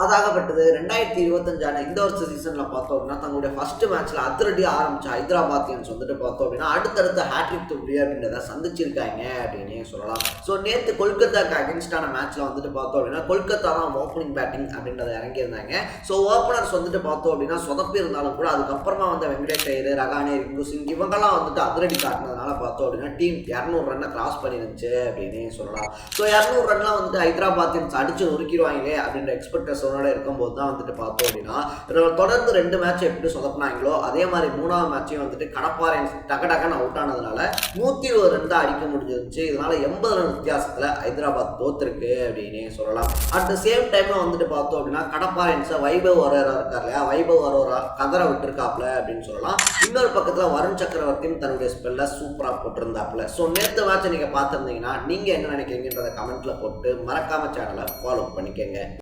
அதாகப்பட்டது 2025 இந்த வருஷ சீசன்ல பார்த்தோம் அப்படின்னா தங்களுடைய ஃபர்ஸ்ட் மேட்ச்ல அதிரடி ஆரம்பிச்ச ஹைதராபாத்தியன்ஸ் வந்துட்டு பார்த்தோம் அப்படின்னா அடுத்தடுத்த ஹேட்ரிக் தோல்வி அப்படின்றத சந்திச்சிருக்காங்க அப்படின்னே சொல்லலாம். ஸோ நேற்று கொல்கத்தாக்கு அகேன்ஸ்டான மேட்ச்ல வந்துட்டு பார்த்தோம் அப்படின்னா கொல்கத்தா தான் ஓப்பனிங் பேட்டிங் அப்படின்றத இறங்கியிருந்தாங்க. ஸோ ஓப்பனர்ஸ் வந்துட்டு பார்த்தோம் அப்படின்னா சொதப்பி இருந்தாலும் கூட அதுக்கப்புறமா வந்து வெங்கடேஷ் ஐயர், ரகானே, ரிங்கு சிங் இவங்கெல்லாம் வந்துட்டு அதிரடி காட்டினதுனால பார்த்தோம் அப்படின்னா டீம் 200 ரன்னை கிராஸ் பண்ணிருந்துச்சு அப்படின்னே சொல்லலாம். ஸோ 200 ரன்லாம் வந்துட்டு ஹைதராபாத்தியன்ஸ் அடிச்சு நொறுக்கிடுவாங்களே அப்படின்ற எக்ஸ்பெக்டேஷன் இருக்கும்போது தான் வந்துட்டு பார்த்தோம் அப்படின்னா தொடர்ந்து 2 மேட்ச் எப்படி சொதப்பினாங்களோ அதே மாதிரி 3ஆவது மேட்சையும் வந்துட்டு கடப்பாறையன்ஸ் டக்கன்னு அவுட் ஆனதுனால 120 ரன் தான் அடிக்க முடிஞ்சிருச்சு. இதனால 80 ரன் வித்தியாசத்துல ஹைதராபாத் தோத்துருக்கு அப்படின்னு சொல்லலாம். அட் த சேம் டைம்ல வந்துட்டு பார்த்தோம் அப்படின்னா கடப்பாறையன்ஸ் வைபவ் வரோரா இருக்கார் இல்லையா, வைபவ் வரோரா கதரை விட்டுருக்காப்ல அப்படின்னு சொல்லலாம். இன்னொரு பக்கத்துல வருண் சக்கரவர்த்தியும் தன்னுடைய ஸ்பெல்ல சூப்பரா போட்டிருந்தாப்ல. ஸோ நேற்று மேட்சை நீங்க பார்த்துருந்தீங்கன்னா நீங்க என்ன நினைக்கிறீங்கன்றத கமெண்ட்ல போட்டு மறக்காம சேனலை ஃபாலோ பண்ணிக்கங்க.